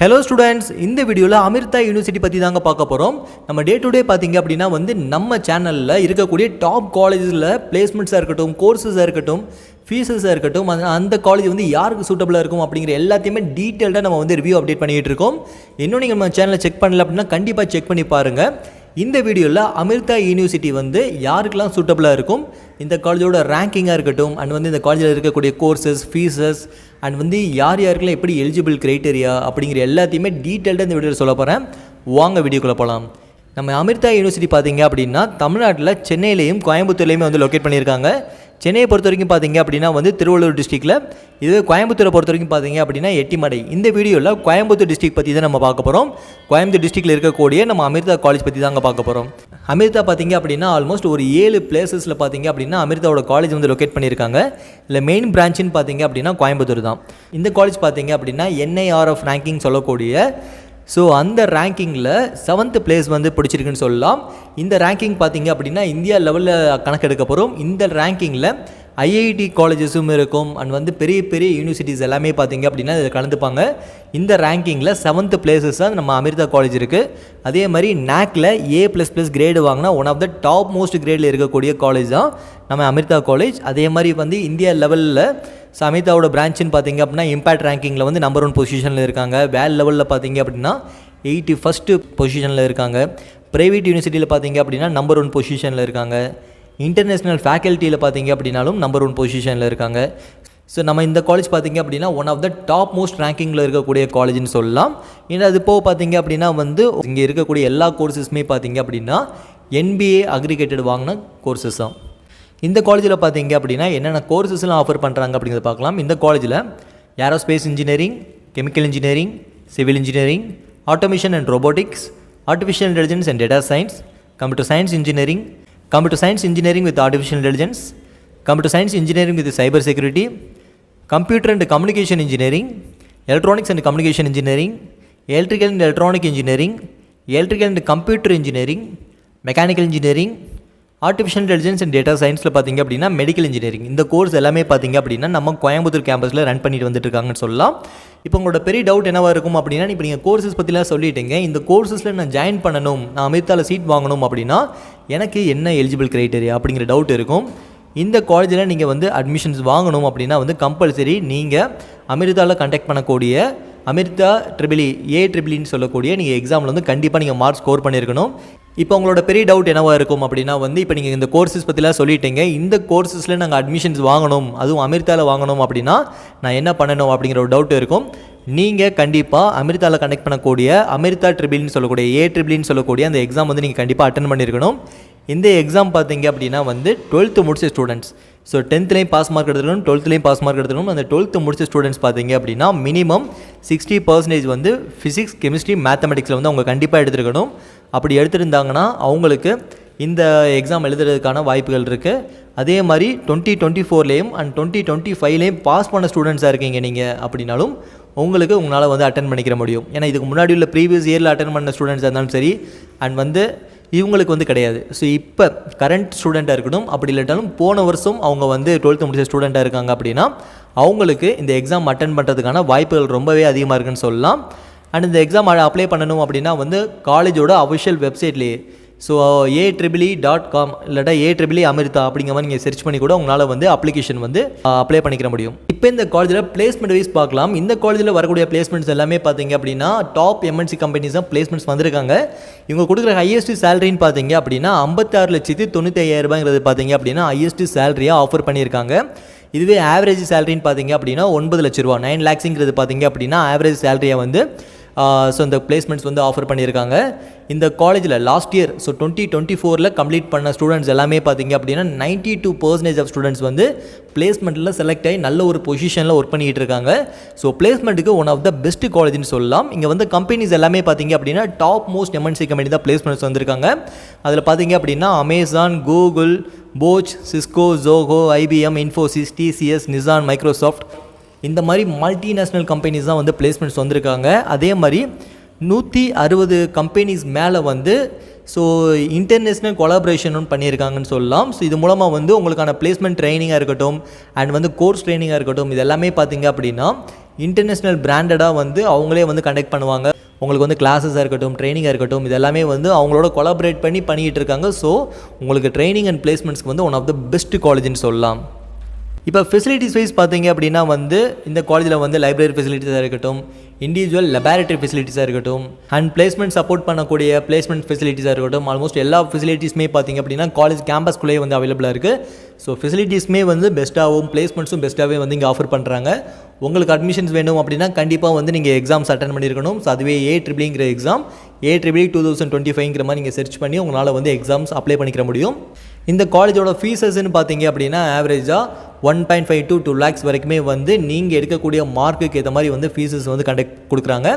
Hello students, இந்த வீடியோவில் Amrita university பற்றி தாங்க பார்க்க போகிறோம். நம்ம டே டு டே பார்த்திங்க அப்படின்னா நம்ம சேனலில் இருக்கக்கூடிய டாப் காலேஜஸில் பிளேஸ்மெண்ட்ஸாக இருக்கட்டும், கோர்ஸஸாக இருக்கட்டும், ஃபீஸஸாக இருக்கட்டும், அந்த காலேஜ் யாருக்கு சூட்டபிளாக இருக்கும் அப்படிங்கிற எல்லாத்தையுமே டீட்டெயில்டாக நம்ம ரிவ்யூ அப்டேட் பண்ணிகிட்டு இருக்கோம். இன்னும் நீங்கள் நம்ம சேனலை செக் பண்ணல அப்படின்னா கண்டிப்பாக செக் பண்ணி பாருங்கள். இந்த வீடியோவில் அமிர்தா யூனிவர்சிட்டி யாருக்கெல்லாம் சூட்டபிளாக இருக்கும், இந்த காலேஜோட ரேங்கிங்காக இருக்கட்டும், அண்ட் இந்த காலேஜில் இருக்கக்கூடிய கோர்சஸ், ஃபீஸஸ், அண்ட் யார் யாருக்கெல்லாம் எப்படி எலிஜிபிள் க்ரைட்டீரியா அப்படிங்கிற எல்லாத்தையுமே டீட்டெயில்டாக இந்த வீடியோவில் சொல்ல போகிறேன். வாங்க வீடியோக்குள்ளே போகலாம். நம்ம அமிர்தா யூனிவர்சிட்டி பார்த்திங்க அப்படின்னா தமிழ்நாட்டில் சென்னையிலையும் கோயம்புத்தூர்லேயுமே லொக்கேட் பண்ணியிருக்காங்க. சென்னையை பொறுத்த வரைக்கும் பார்த்திங்க அப்படின்னா திருவள்ளூர் டிஸ்ட்ரிக்டில், இதுவே கோயம்புத்தூரை பொறுத்த வரைக்கும் பார்த்திங்க அப்படின்னா எட்டிமடை. இந்த வீடியோவில் கோயம்புத்தூர் டிஸ்ட்ரிக்ட் பற்றி தான் நம்ம பார்க்க போகிறோம். கோயம்புத்தூர் டிஸ்ட்ரிக்டில் இருக்கக்கூடிய நம்ம அமிர்தா காலேஜ் பற்றி தாங்க பார்க்க போகிறோம். அமிர்தா பார்த்திங்க அப்படின்னா ஆல்மோஸ்ட் ஒரு 7 பிளேசஸில் பார்த்திங்க அப்படின்னா அமிர்தாவோட காலேஜ் லொக்கேட் பண்ணியிருக்காங்க. இல்லை மெயின் பிரான்ச்சுன்னு பார்த்திங்க அப்படின்னா கோயம்புத்தூர் தான். இந்த காலேஜ் பார்த்திங்க அப்படின்னா NIRF ரேங்கிங் சொல்லக்கூடிய அந்த ரேங்கிங்கில் 7th பிளேஸ் பிடிச்சிருக்குன்னு சொல்லலாம். இந்த ரேங்கிங் பார்த்திங்க அப்படின்னா இந்தியா லெவலில் கணக்கெடுக்க போகிறோம். இந்த ரேங்கிங்கில் IIT காலேஜஸும் இருக்கும், அண்ட் பெரிய பெரிய யூனிவர்சிட்டிஸ் எல்லாமே பார்த்திங்க அப்படின்னா இதில் கலந்துப்பாங்க. இந்த ரேங்கிங்கில் 7th பிளேஸஸாக நம்ம அமிர்தா காலேஜ் இருக்குது. அதே மாதிரி NACல A++ கிரேடு வாங்கினா one of the top most கிரேடில் இருக்கக்கூடிய காலேஜ் தான் நம்ம அமிர்தா காலேஜ். அதே மாதிரி இந்தியா லெவலில் அமிர்தாவோட பிரான்ச்சுன்னு பார்த்திங்க அப்படின்னா இம்பேக்ட் ரேங்கிங்கில் நம்பர் 1 பொசிஷனில் இருக்காங்க. வேல் லெவலில் பார்த்திங்க அப்படின்னா 81st பொசிஷனில் இருக்காங்க. ப்ரைவேட் யூனிவர்சிட்டியில் பார்த்திங்க அப்படின்னா நம்பர் 1 பொசிஷனில் இருக்காங்க. இன்டர்நேஷ்னல் ஃபேக்கல்ட்டியில் பார்த்திங்க அப்படின்னாலும் நம்பர் 1 பொசிஷனில் இருக்காங்க. நம்ம இந்த காலேஜ் பார்த்திங்க அப்படின்னா one of the top most ரேங்கிங்கில் இருக்கக்கூடிய காலேஜ்னு சொல்லலாம். ஏன்னா அது போக பார்த்திங்க அப்படின்னா இங்கே இருக்கக்கூடிய எல்லா கோர்ஸஸுமே பார்த்திங்க அப்படின்னா NBA அக்ரிகேட்டட் வாங்கின கோர்ஸஸ் தான். இந்த காலேஜில் பார்த்திங்க அப்படின்னா என்னென்ன கோர்ஸஸ்லாம் ஆஃபர் பண்ணுறாங்க அப்படிங்கிறத பார்க்கலாம். இந்த காலேஜில் aerospace engineering, chemical engineering, civil engineering, automation and robotics, artificial intelligence and data science, computer science engineering, computer science engineering with artificial intelligence, computer science engineering with cyber security, computer and communication engineering, electronics and communication engineering, electrical and electronic engineering, electrical and computer engineering, mechanical engineering, artificial intelligence and data சயின்ஸில் பார்த்திங்க அப்படின்னா medical engineering. இந்த course எல்லாமே பார்த்திங்க அப்படின்னா நம்ம Coimbatore கேம்பஸில் run பண்ணிட்டு வந்துட்டுருக்காங்கன்னு சொல்லலாம். இப்போ உங்களோட பெரிய டவுட் என்னவாக இருக்கும் அப்படின்னா, இப்போ நீங்கள் கோர்ஸஸ் பற்றிலாம் சொல்லிட்டீங்க, இந்த கோர்ஸஸில் நான் ஜாயின் பண்ணணும், நான் அமிர்தாவில் சீட் வாங்கணும் அப்படின்னா எனக்கு என்ன எலிஜிபிள் க்ரைட்டீரியா அப்படிங்கிற டவுட் இருக்கும். இந்த காலேஜில் நீங்கள் அட்மிஷன்ஸ் வாங்கணும் அப்படின்னா கம்பல்சரி நீங்கள் அமிர்தாவில் கண்டக்ட் பண்ணக்கூடிய அமிர்தா AEEன்னு சொல்லக்கூடிய நீங்கள் எக்ஸாமில் கண்டிப்பாக நீங்கள் மார்க் ஸ்கோர் பண்ணியிருக்கணும். இப்போ உங்களோட பெரிய டவுட் என்னவாக இருக்கும் அப்படின்னா இப்போ நீங்கள் இந்த கோர்ஸஸ் பற்றிலாம் சொல்லிட்டீங்க, இந்த கோர்ஸஸில் நாங்கள் அட்மிஷன்ஸ் வாங்கணும், அதுவும் அமிர்தாவில் வாங்கணும் அப்படின்னா நான் என்ன பண்ணணும் அப்படிங்கிற ஒரு டவுட் இருக்கும். நீங்கள் கண்டிப்பாக அமிர்தாவில் கண்டக்ட் பண்ணக்கூடிய அமிர்தா ட்ரிபிள்னு சொல்லக்கூடிய AEEன்னு சொல்லக்கூடிய அந்த எக்ஸாம் நீங்கள் கண்டிப்பாக அட்டன் பண்ணியிருக்கணும். இந்த எக்ஸாம் பார்த்திங்க அப்படின்னா 12th முடிச்ச ஸ்டூடெண்ட்ஸ், 10thலேயும் பாஸ் மார்க் எடுத்துக்கணும், 12thலேயும் பாஸ் மார்க் எடுத்துக்கணும். அந்த 12th முடிச்ச ஸ்டூடெண்ட்ஸ் பார்த்திங்க அப்படின்னா மினிமம் 60% ஃபிசிக்ஸ், கெமிஸ்ட்ரி, மேத்தமெட்டிக்ஸில் அவங்க கண்டிப்பாக எடுத்துருக்கணும். அப்படி எடுத்துருந்தாங்கன்னா அவங்களுக்கு இந்த எக்ஸாம் எழுதுறதுக்கான வாய்ப்புகள் இருக்குது. அதே மாதிரி 2024லேயும் அண்ட் 2025லேயும் பாஸ் பண்ண ஸ்டூடெண்ட்ஸாக இருக்கீங்க நீங்கள் அப்படின்னாலும் உங்களால் அட்டன் பண்ணிக்கிற முடியும். ஏன்னா இதுக்கு முன்னாடி உள்ள ப்ரீவியஸ் இயரில் அட்டன் பண்ண ஸ்டூடெண்ட்ஸாக இருந்தாலும் சரி, அண்ட் இவங்களுக்கு கிடையாது. இப்போ கரண்ட் ஸ்டூடெண்ட்டாக இருக்கட்டும், அப்படி இல்லாட்டாலும் போன வருஷம் அவங்க 12th முடிச்ச ஸ்டூடெண்ட்டாக இருக்காங்க அப்படின்னா அவங்களுக்கு இந்த எக்ஸாம் அட்டன் பண்ணுறதுக்கான வாய்ப்புகள் ரொம்பவே அதிகமாக இருக்குன்னு சொல்லலாம். அண்ட் இந்த எக்ஸாம் அப்ளை பண்ணணும் அப்படின்னா காலேஜோட அஃபிஷியல் வெப்சைட்லேயே AEEE.com இல்லாட்டா AEEE அமிர்தா அப்படிங்கிற மாதிரி நீங்கள் சர்ச் பண்ணி கூட உங்களால் அப்ளிகேஷன் அப்ளை பண்ணிக்கிற முடியும். இப்போ இந்த காலேஜில் பிளேஸ்மெண்ட் வைஸ் பார்க்கலாம். இந்த காலேஜில் வரக்கூடிய பிளேஸ்மெண்ட்ஸ் எல்லாமே பார்த்திங்க அப்படின்னா டாப் MNC கம்பெனிஸ் தான் பிளேஸ்மெண்ட்ஸ் வந்திருக்காங்க. இவங்க கொடுக்குற ஹையஸ்ட் சேலரின்னு பார்த்திங்க அப்படின்னா 56,95,000 பார்த்திங்க அப்படின்னா ஹையஸ்ட் சேலரியாக ஆஃபர் பண்ணியிருக்காங்க. இதுவே ஆவரேஜ் சேலரின்னு பார்த்திங்க அப்படின்னா 9 லட்ச ரூபா, 9 lakhs பார்த்திங்க அப்படின்னா ஆவரேஜ் சேலரியாக இந்த பிளேஸ்மெண்ட்ஸ் ஆஃபர் பண்ணியிருக்காங்க. இந்த காலேஜில் லாஸ்ட் இயர் 2024ல் கம்ப்ளீட் பண்ண ஸ்டூடெண்ட்ஸ் எல்லாமே பார்த்திங்க அப்படின்னா 92% ஆஃப் ஸ்டூடெண்ட்ஸ் பிளேஸ்மெண்ட்டில் செலக்ட் ஆகி நல்ல ஒரு பொசிஷனில் ஒர்க் பண்ணிகிட்டு இருக்காங்க. பிளேஸ்மெண்ட்டுக்கு ஒன் ஆஃப் த பெஸ்ட் காலேஜ்னு சொல்லலாம். இங்கே கம்பெனிஸ் எல்லாமே பார்த்திங்க அப்படின்னா டாப் மோஸ்ட் MNC கம்பெனி தான் பிளேஸ்மெண்ட்ஸ் வந்திருக்காங்க. அதில் பார்த்திங்க அப்படின்னா Amazon, Google, Bosch, Cisco, Zoho, IBM, Infosys, TCS, Nissan, Microsoft, இந்த மாதிரி மல்டிநேஷ்னல் கம்பெனிஸ் தான் பிளேஸ்மெண்ட்ஸ் வந்திருக்காங்க. அதே மாதிரி 160 கம்பெனிஸ் மேலே வந்து ஸோ இன்டர்நேஷ்னல் கொலாபரேஷனும் பண்ணியிருக்காங்கன்னு சொல்லலாம். ஸோ இது மூலமாக வந்து உங்களுக்கான பிளேஸ்மெண்ட் ட்ரைனிங்காக இருக்கட்டும் அண்ட் வந்து கோர்ஸ் ட்ரைனிங்காக இருக்கட்டும், இது எல்லாமே பார்த்தீங்க அப்படின்னா இன்டர்நேஷ்னல் பிராண்டடாக வந்து அவங்களே வந்து கண்டக்ட் பண்ணுவாங்க. உங்களுக்கு வந்து கிளாஸஸாக இருக்கட்டும், ட்ரைனிங்காக இருக்கட்டும், இது எல்லாமே வந்து அவங்களோட கொலாபரேட் பண்ணி பண்ணிகிட்டு இருக்காங்க. ஸோ உங்களுக்கு ட்ரைனிங் அண்ட் பிளேஸ்மெண்ட்ஸ்க்கு வந்து ஒன் ஆஃப் த பெஸ்ட் காலேஜ்னு சொல்லலாம். இப்போ ஃபெசிலிட்டிஸ் வைஸ் பார்த்தீங்க அப்படின்னா வந்து இந்த காலேஜில் வந்து லைப்ரரி ஃபெசிலிட்டிஸாக இருக்கட்டும், இண்டிவிஜுவல் லெபார்ட்டரி ஃபெசிலிட்டிஸாக இருக்கட்டும் அண்ட் பிளேஸ்மெண்ட் சப்போர்ட் பண்ணக்கூடிய பிளேஸ்மெண்ட் ஃபெசிலிட்டிஸாக இருக்கட்டும், ஆல்மோஸ்ட் எல்லா ஃபெசிலிட்டிஸுமே பார்த்தீங்க அப்படின்னா காலேஜ் கேம்பஸ்குள்ளேயே வந்து அவைலபிளாக இருக்குது. ஸோ ஃபெசிலிட்டிஸுமே வந்து பெஸ்ட்டாகவும் பிளேஸ்மெண்ட்ஸும் பெஸ்ட்டாகவே வந்து இங்கே ஆஃபர் பண்ணுறாங்க. உங்களுக்கு அட்மிஷன்ஸ் வேணும் அப்படின்னா கண்டிப்பாக வந்து நீங்கள் எக்ஸாம்ஸ் அட்டன் பண்ணியிருக்கணும். ஸோ அதுவே AEEEங்கிற எக்ஸாம் AEEE 2025ங்கிற மாதிரி நீங்கள் சர்ச் பண்ணி உங்களால் வந்து எக்ஸாம்ஸ் அப்ளை பண்ணிக்கிற முடியும். இந்த காலேஜோட ஃபீஸஸ்ன்னு பார்த்தீங்க அப்படின்னா ஆவரேஜாக 1.5 to 2 lakhs வரைக்குமே வந்து நீங்கள் எடுக்கக்கூடிய மார்க்குக்கு ஏற்ற மாதிரி வந்து ஃபீஸஸ் வந்து கொடுக்குறாங்க.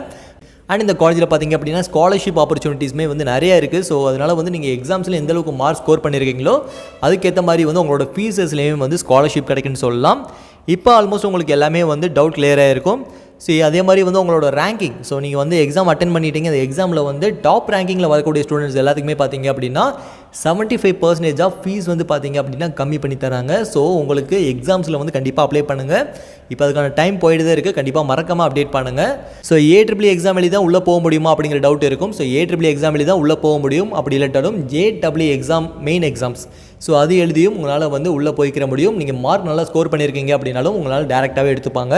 அண்ட் இந்த காலேஜில் பார்த்தீங்க அப்படின்னா ஸ்காலர்ஷிப் ஆப்பர்ச்சுனிட்டிஸுமே வந்து நிறைய இருக்குது. ஸோ அதனால் வந்து நீங்கள் எக்ஸாம்ஸில் எந்த அளவுக்கு மார்க் ஸ்கோர் பண்ணியிருக்கீங்களோ அதுக்கேற்ற மாதிரி வந்து உங்களோட ஃபீஸஸ்லேயும் வந்து ஸ்காலர்ஷிப் கிடைக்குன்னு சொல்லலாம். இப்போ ஆல்மோஸ்ட் உங்களுக்கு எல்லாமே வந்து டவுட் கிளியராக இருக்கும். ஸோ அதே மாதிரி வந்து உங்களோட ரேங்கிங், ஸோ நீங்கள் வந்து எக்ஸாம் அட்டன் பண்ணிட்டீங்க, அந்த எக்ஸாமில் வந்து டாப் ரேங்கிங்கில் வரக்கூடிய ஸ்டூடெண்ட்ஸ் எல்லாத்துக்குமே பார்த்தீங்க அப்படின்னா 75% ஆஃப் ஃபீஸ் வந்து பார்த்தீங்க அப்படின்னா கம்மி பண்ணி தராங்க. ஸோ உங்களுக்கு எக்ஸாம்ஸில் வந்து கண்டிப்பாக அப்ளை பண்ணுங்கள். இப்போ அதுக்கான டைம் போயிட்டு தான் இருக்குது, கண்டிப்பாக மறக்காமல் அப்டேட் பண்ணுங்கள். ஸோ AEEE எக்ஸாம் எழுதி தான் உள்ளே போக முடியுமா அப்படிங்கிற டவுட் இருக்கும். ஸோ AEEE எக்ஸாம் எழுதி தான் உள்ளே போக முடியும். அப்படி இல்லாட்டாலும் JEE exam main exams, so அது எழுதியும் உங்களால் வந்து உள்ளே போய்க்கிற முடியும். நீங்கள் மார்க் நல்லா ஸ்கோர் பண்ணியிருக்கீங்க அப்படின்னாலும் உங்களால் டேரெக்டாகவே எடுத்துப்பாங்க.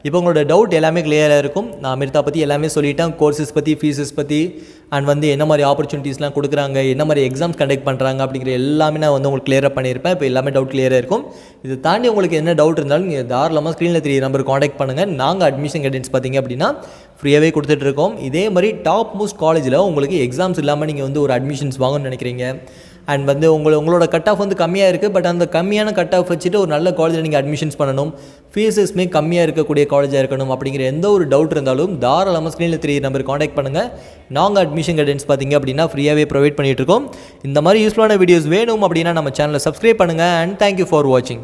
இப்போ உங்களோட டவுட் எல்லாமே கிளியராக இருக்கும். நான் அமிர்தா பற்றி எல்லாமே சொல்லிட்டேன், கோர்சஸ் பற்றி, ஃபீஸஸ் பற்றி அண்ட் வந்து என்ன மாதிரி ஆப்பர்ச்சுனிட்டிஸ்லாம் கொடுக்குறாங்க, என்ன மாதிரி எக்ஸாம்ஸ் கண்டக்ட் பண்ணுறாங்க அப்படிங்கிற எல்லாமே நான் வந்து உங்களுக்கு கிளியராக பண்ணியிருப்பேன். இப்போ எல்லாமே டவுட் கிளியராக இருக்கும். இதை தாண்டி உங்களுக்கு என்ன டவுட் இருந்தாலும் நீங்கள் தாராளமாக ஸ்க்ரீனில் 3 நம்பர் காண்டாக்ட் பண்ணுங்கள். நாங்கள் அட்மிஷன் கைடன்ஸ் பார்த்தீங்க அப்படின்னா ஃப்ரீயாகவே கொடுத்துட்ருக்கோம். இதே மாதிரி டாப் மோஸ்ட் காலேஜில் உங்களுக்கு எக்ஸாம்ஸ் இல்லாமல் நீங்கள் வந்து ஒரு அட்மிஷன்ஸ் வாங்கணும்னு நினைக்கிறீங்க அண்ட் வந்து உங்களோட கட் ஆஃப் வந்து கம்மியாக இருக்குது, பட் அந்த கம்மியான கட் ஆஃப் வச்சுட்டு ஒரு நல்ல காலேஜில் நீங்கள் அட்மிஷன்ஸ் பண்ணணும், ஃபீஸஸ்மே கம்மியாக இருக்கக்கூடிய காலேஜாக இருக்கணும் அப்படிங்கிற எந்த ஒரு டவுட் இருந்தாலும் தாராளமாக ஸ்க்ரீனில் 3 நம்பர் காண்டாக்ட் பண்ணுங்கள். நாங்கள் அட்மிஷன் கைடன்ஸ் பார்த்தீங்க அப்படின்னா ஃப்ரீயாகவே ப்ரொவைட் பண்ணிகிட்ருக்கோம். இந்த மாதிரி யூஸ்ஃபுல்லான வீடியோஸ் வேணும் அப்படின்னா நம்ம சேனலை சப்ஸ்கிரைப் பண்ணுங்கள். அண்ட் தேங்க்யூ ஃபார் வாட்சிங்.